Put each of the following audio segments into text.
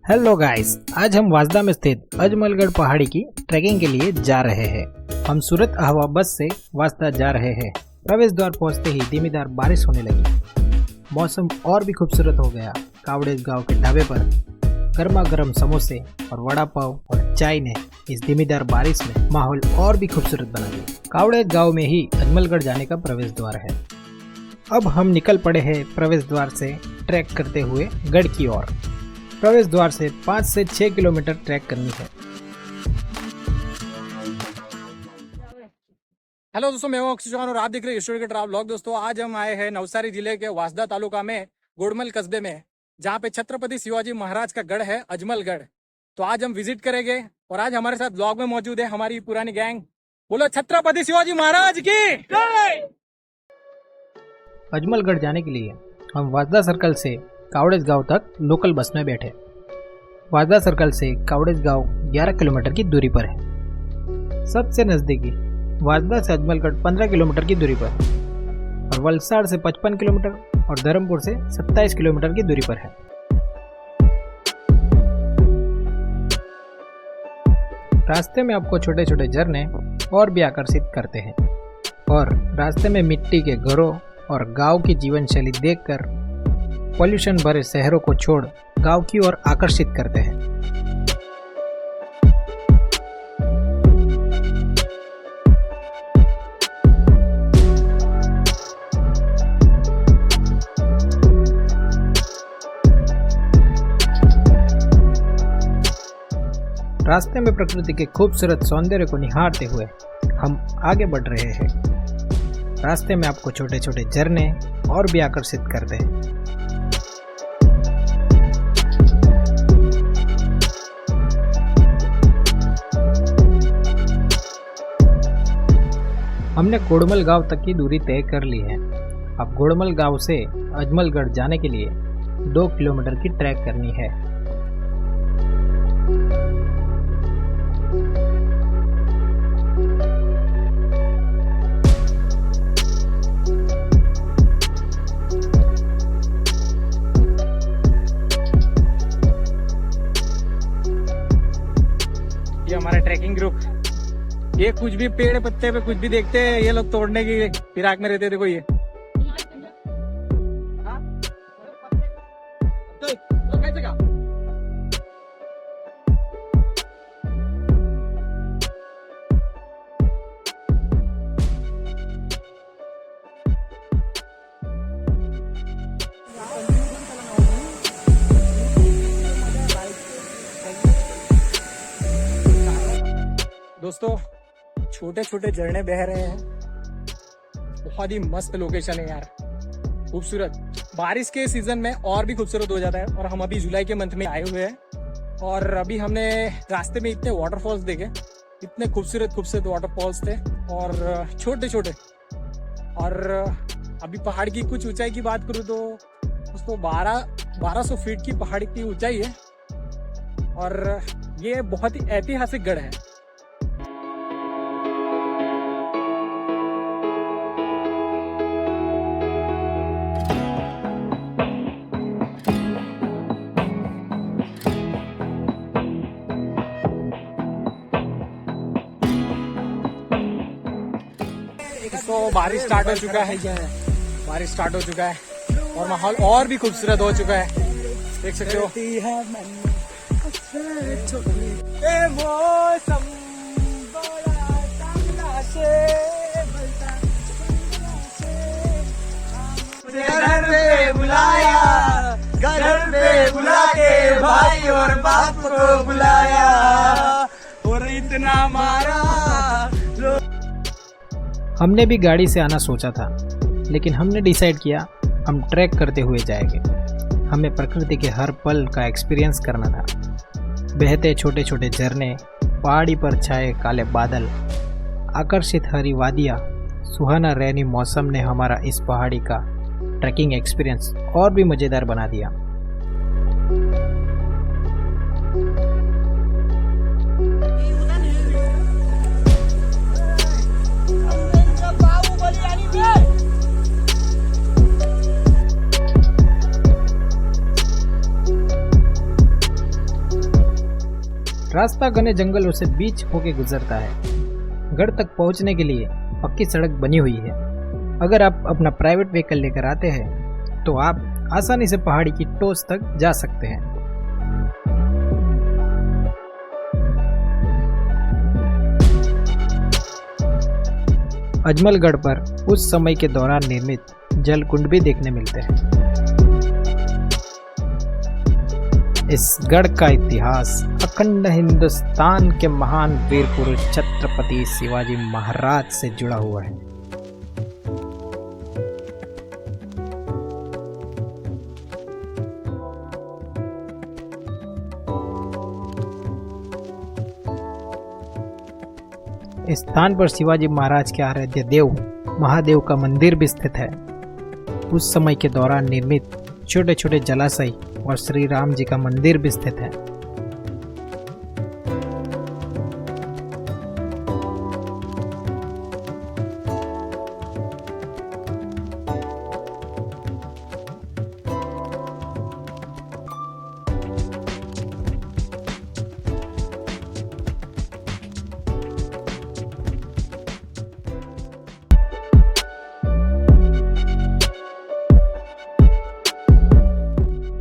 Hello guys, आज हम Vajda में स्थित अजमलगढ़ पहाड़ी की ट्रैकिंग के लिए जा रहे हैं। हम सूरत हवा बस से वाजदा जा रहे हैं। प्रवेश द्वार पहुंचते ही धीमीधार बारिश होने लगी। मौसम और भी खूबसूरत हो गया। कावड़ेज गांव के ढाबे पर गर्मा गर्म समोसे और वड़ा पाव और चाय ने इस धीमीधार बारिश में माहौल और भी खूबसूरत बना दिया। कावड़ेज गांव में ही अजमलगढ़ जाने का प्रवेश द्वार है। अब हम निकल पड़े हैं प्रवेश द्वार से ट्रैक करते हुए गढ़ की ओर। प्रवेश द्वार से 5 से 6 किलोमीटर ट्रैक करनी है। हेलो दोस्तों, मैं हूं अक्षय चौहान और आप देख रहे हैं हिस्टोरिकल ट्रैवल व्लॉग। दोस्तों, आज हम आए हैं नवसारी जिले के वाजदा तालुका में गोड़मल कस्बे में, जहां पे छत्रपति शिवाजी महाराज का गढ़ है अजमलगढ़। तो आज हम विजिट करेंगे और आज हमारे साथ ब्लॉग में मौजूद है हमारी पुरानी गैंग। बोलो छत्रपति शिवाजी महाराज की जय। अजमलगढ़ जाने के लिए हम वाजदा सर्कल से कावड़ेज गांव तक लोकल बस में बैठे। वाजदा सर्कल से कावड़ेज गांव 11 किलोमीटर की दूरी पर है। सबसे नज़दीकी वाजदा से अजमलगढ़ 15 किलोमीटर की दूरी पर और वलसाड़ से 55 किलोमीटर और धर्मपुर से 27 किलोमीटर की दूरी पर है। रास्ते में आपको छोटे छोटे झरने और भी आकर्षित करते हैं और रास्ते में मिट्टी के घरों और गांव की जीवन शैली देखकर पॉल्यूशन भरे शहरों को छोड़ गांव की ओर आकर्षित करते हैं। रास्ते में प्रकृति के खूबसूरत सौंदर्य को निहारते हुए हम आगे बढ़ रहे हैं। रास्ते में आपको छोटे छोटे झरने और भी आकर्षित करते हैं। हमने गोड़मल गांव तक की दूरी तय कर ली है। अब गोड़मल गांव से अजमलगढ़ जाने के लिए 2 किलोमीटर की ट्रैक करनी है। ये हमारा ट्रैकिंग ग्रुप, ये कुछ भी पेड़ पत्ते पे कुछ भी देखते हैं ये लोग तोड़ने की फिराक में रहते। देखो ये कैसे का? दोस्तों, छोटे छोटे झरने बह रहे हैं। बहुत ही मस्त लोकेशन है यार, खूबसूरत। बारिश के सीजन में और भी खूबसूरत हो जाता है। और हम अभी जुलाई के मंथ में आए हुए हैं और अभी हमने रास्ते में इतने वाटरफॉल्स देखे, इतने खूबसूरत खूबसूरत वाटरफॉल्स थे और छोटे छोटे। और अभी पहाड़ की कुछ ऊंचाई की बात करूँ तो दोस्तों 1200 फीट की पहाड़ी की ऊंचाई है और ये बहुत ही ऐतिहासिक गढ़ है। तो बारिश स्टार्ट हो चुका है, बारिश स्टार्ट हो चुका है और माहौल और भी खूबसूरत हो चुका है, देख सकते हो। घर पे बुलाया, घर पे बुला के भाई और बाप को बुलाया और इतना मारा। हमने भी गाड़ी से आना सोचा था, लेकिन हमने डिसाइड किया हम ट्रैक करते हुए जाएंगे। हमें प्रकृति के हर पल का एक्सपीरियंस करना था। बहते छोटे छोटे झरने, पहाड़ी पर छाए काले बादल, आकर्षित हरी वादियाँ, सुहाना रैनी मौसम ने हमारा इस पहाड़ी का ट्रैकिंग एक्सपीरियंस और भी मज़ेदार बना दिया। रास्ता घने जंगलों से बीच होके गुजरता है। गढ़ तक पहुंचने के लिए पक्की सड़क बनी हुई है। अगर आप अपना प्राइवेट व्हीकल लेकर आते हैं तो आप आसानी से पहाड़ी की टॉस तक जा सकते हैं। अजमलगढ़ पर उस समय के दौरान निर्मित जल कुंड भी देखने मिलते हैं। इस गढ़ का इतिहास अखंड हिंदुस्तान के महान वीर पुरुष छत्रपति शिवाजी महाराज से जुड़ा हुआ है। इस स्थान पर शिवाजी महाराज के आराध्य देव महादेव का मंदिर भी स्थित है। उस समय के दौरान निर्मित छोटे छोटे जलाशय और श्री राम जी का मंदिर भी स्थित है।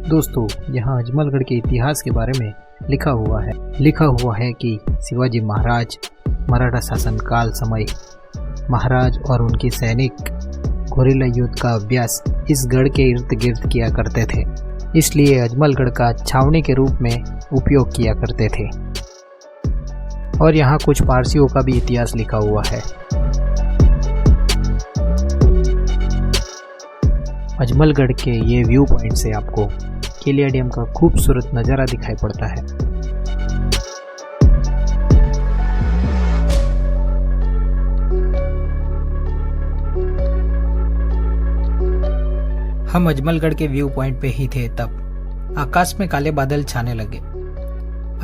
दोस्तों, यहाँ अजमलगढ़ के इतिहास के बारे में लिखा हुआ है कि शिवाजी महाराज मराठा शासन काल समय महाराज और उनके सैनिक गोरिल्ला युद्ध का अभ्यास इस गढ़ के इर्द गिर्द किया करते थे, इसलिए अजमलगढ़ का छावनी के रूप में उपयोग किया करते थे। और यहाँ कुछ पारसियों का भी इतिहास लिखा हुआ है। अजमलगढ़ के ये व्यू पॉइंट से आपको केलिया डैम का खूबसूरत नज़ारा दिखाई पड़ता है। हम अजमलगढ़ के व्यू पॉइंट पे ही थे तब आकाश में काले बादल छाने लगे।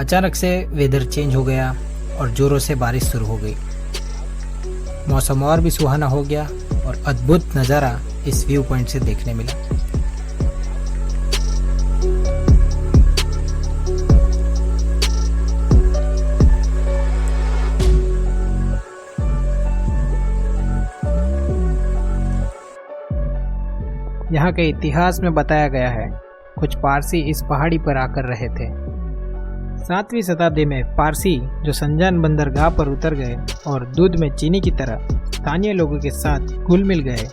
अचानक से वेदर चेंज हो गया और जोरों से बारिश शुरू हो गई। मौसम और भी सुहाना हो गया और अद्भुत नज़ारा इस व्यू पॉइंट से देखने मिला। यहाँ के इतिहास में बताया गया है कुछ पारसी इस पहाड़ी पर आकर रहे थे। 7वीं शताब्दी में पारसी जो संजान बंदरगाह पर उतर गए और दूध में चीनी की तरह स्थानीय लोगों के साथ घुल मिल गए,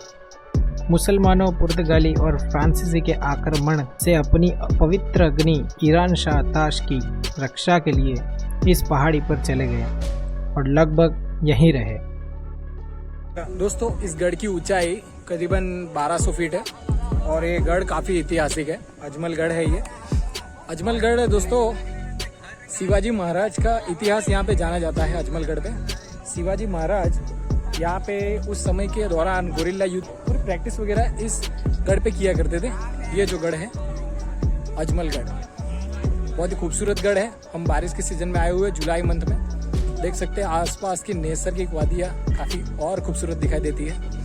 मुसलमानों, पुर्तगाली और फ्रांसीसी के आक्रमण से अपनी पवित्र अग्नि ईरान शाह ताश की रक्षा के लिए इस पहाड़ी पर चले गए और लगभग यहीं रहे। दोस्तों, इस गढ़ की ऊंचाई करीबन 1200 फीट है और ये गढ़ काफ़ी ऐतिहासिक है। अजमलगढ़ है ये। अजमलगढ़ दोस्तों, शिवाजी महाराज का इतिहास यहाँ पे जाना जाता है। अजमलगढ़ पे शिवाजी महाराज यहाँ पे उस समय के दौरान गोरिल्ला युद्ध पूरी प्रैक्टिस वगैरह इस गढ़ पे किया करते थे। ये जो गढ़ है अजमलगढ़, बहुत ही खूबसूरत गढ़ है। हम बारिश के सीजन में आए हुए जुलाई मंथ में देख सकते हैं आसपास की नैसर्गिक वादियाँ काफ़ी और खूबसूरत दिखाई देती है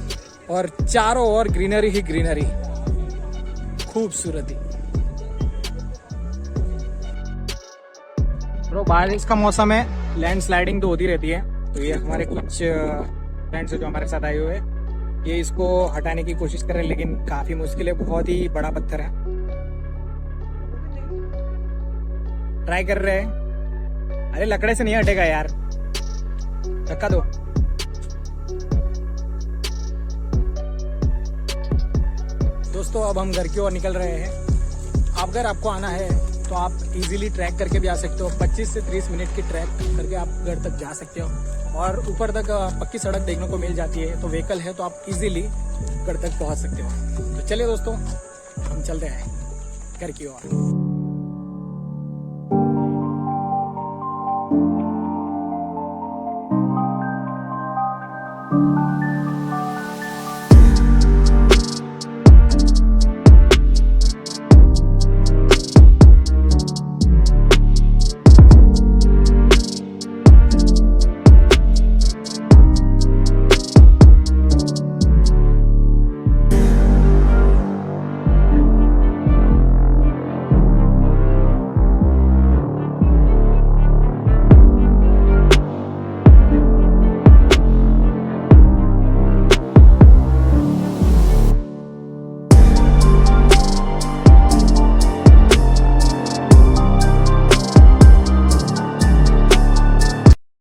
और चारों ओर ग्रीनरी ही ग्रीनरी, खूबसूरती। तो बारिश का मौसम है, लैंडस्लाइडिंग तो होती रहती है। तो ये हमारे कुछ फ्रेंड्स जो हमारे साथ आए हुए हैं, ये इसको हटाने की कोशिश कर रहे हैं, लेकिन काफी मुश्किल है। बहुत ही बड़ा पत्थर है। ट्राई कर रहे हैं। अरे लकड़े से नहीं हटेगा यार, धक्का दो। दोस्तों, अब हम घर की ओर निकल रहे हैं। अब अगर आपको आना है तो आप इजीली ट्रैक करके भी आ सकते हो। 25 से 30 मिनट की ट्रैक करके आप घर तक जा सकते हो और ऊपर तक पक्की सड़क देखने को मिल जाती है। तो व्हीकल है तो आप इजीली घर तक पहुंच सकते हो। तो चलिए दोस्तों, हम चल रहे हैं घर की ओर।